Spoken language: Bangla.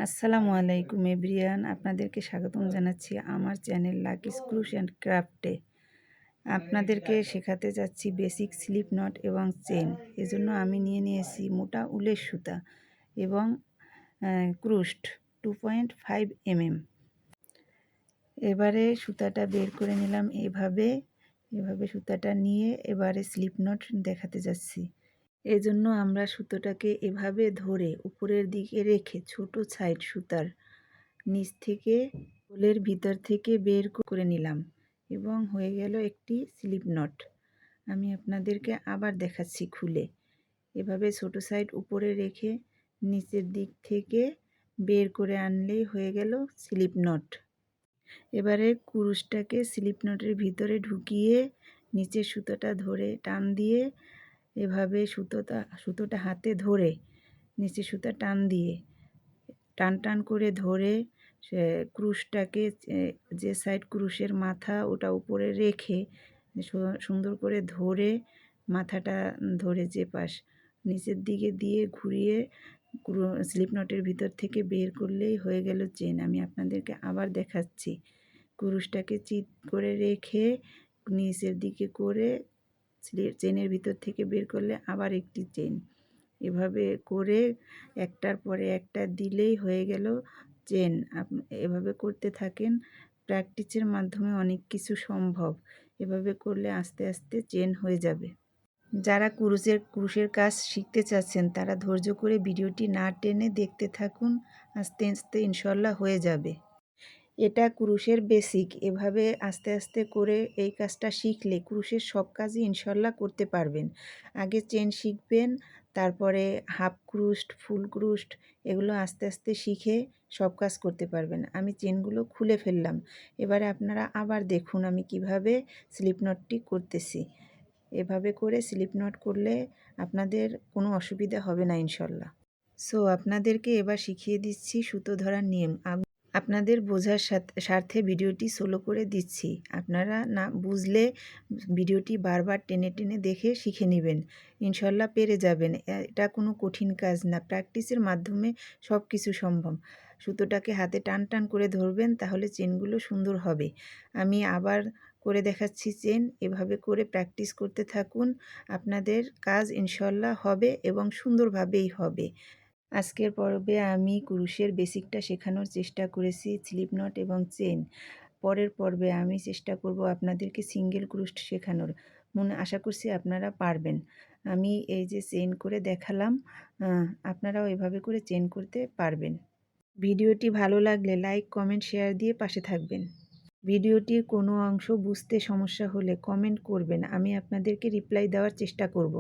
আসসালামু আলাইকুম এভরিওয়ান, আপনাদেরকে স্বাগতম জানাচ্ছি আমার চ্যানেল লাকি স্ক্রুশ অ্যান্ড ক্রাফটে। আপনাদেরকে শেখাতে যাচ্ছি বেসিক স্লিপ নট এবং চেন। এজন্য আমি নিয়েছি মোটা উলের সুতা এবং ক্রুশড 2.5 mm। এবারে সুতাটা বের করে নিলাম। এভাবে সুতাটা নিয়ে এবারে স্লিপ নট দেখাতে যাচ্ছি। এজন্য আমরা সুতোটাকে এভাবে ধরে উপরের দিকে রেখে ছোট সাইড সুতার নিচ থেকে হোলের ভিতর থেকে বের করে নিলাম এবং হয়ে গেল একটি স্লিপ নট। আমি আপনাদেরকে আবার দেখাচ্ছি খুলে। এভাবে ছোট সাইড উপরে রেখে নিচের দিক থেকে বের করে আনলেই হয়ে গেল স্লিপ নট। এবারে কুরুশটাকে স্লিপ নটের ভিতরে ঢুকিয়ে নিচের সুতোটা ধরে টান দিয়ে এভাবে সুতোটা হাতে ধরে নিচে সুতা টান দিয়ে টান করে ধরে সে ক্রুশটাকে যে সাইড ক্রুশের মাথা ওটা উপরে রেখে সুন্দর করে ধরে মাথাটা ধরে যে পাশ নিচের দিকে দিয়ে ঘুরিয়ে স্লিপ নটের ভিতর থেকে বের করলেই হয়ে গেল চেন। আমি আপনাদেরকে আবার দেখাচ্ছি। ক্রুশটাকে চিৎ করে রেখে নিচের দিকে করে চেনের ভিতর থেকে বের করলে আবার একটি চেন। এভাবে করে একটার পরে একটা দিলেই হয়ে গেল চেন। এভাবে করতে থাকেন। প্র্যাকটিসের মাধ্যমে অনেক কিছু সম্ভব। এভাবে করলে আস্তে আস্তে চেন হয়ে যাবে। যারা ক্রুশের কাজ শিখতে চাচ্ছেন তারা ধৈর্য করে ভিডিওটি না টেনে দেখতে থাকুন। আস্তে আস্তে ইনশাল্লাহ হয়ে যাবে। এটা ক্রুশের বেসিক। এভাবে আস্তে আস্তে করে এই কাজটা শিখলে ক্রুশের সব কাজই ইনশাল্লাহ করতে পারবেন। আগে চেন শিখবেন, তারপরে হাফ ক্রুশড, ফুল ক্রুশড এগুলো আস্তে আস্তে শিখে সব কাজ করতে পারবেন। আমি চেনগুলো খুলে ফেললাম। এবারে আপনারা আবার দেখুন আমি কিভাবে স্লিপ নটটি করতেছি। এভাবে করে স্লিপ নট করলে আপনাদের কোনো অসুবিধা হবে না ইনশাল্লাহ। সো আপনাদেরকে এবার শিখিয়ে দিচ্ছি সুতো ধরার নিয়ম। আপনাদের বোঝার স্বার্থে ভিডিওটি স্লো করে দিচ্ছি। আপনারা না বুঝলে ভিডিওটি বারবার টেনে টেনে দেখে শিখে নেবেন। ইনশাল্লাহ পেরে যাবেন। এটা কোনো কঠিন কাজ না। প্র্যাকটিসের মাধ্যমে সব কিছু সম্ভব। সুতোটাকে হাতে টান করে ধরবেন, তাহলে চেনগুলো সুন্দর হবে। আমি আবার করে দেখাচ্ছি চেন। এভাবে করে প্র্যাকটিস করতে থাকুন। আপনাদের কাজ ইনশাল্লাহ হবে এবং সুন্দরভাবেই হবে। আজকের পর্বে আমি ক্রুশের বেসিকটা শেখানোর চেষ্টা করেছি, স্লিপ নট এবং চেন। পরের পর্বে আমি চেষ্টা করব আপনাদেরকে সিঙ্গেল ক্রুশ শেখানোর। আশা করছি আপনারা পারবেন। আমি এই যে চেন করে দেখালাম, আপনারাও এভাবে করে চেন করতে পারবেন। ভিডিওটি ভালো লাগলে লাইক, কমেন্ট, শেয়ার দিয়ে পাশে থাকবেন। ভিডিওটির কোনো অংশ বুঝতে সমস্যা হলে কমেন্ট করবেন, আমি আপনাদেরকে রিপ্লাই দেওয়ার চেষ্টা করব।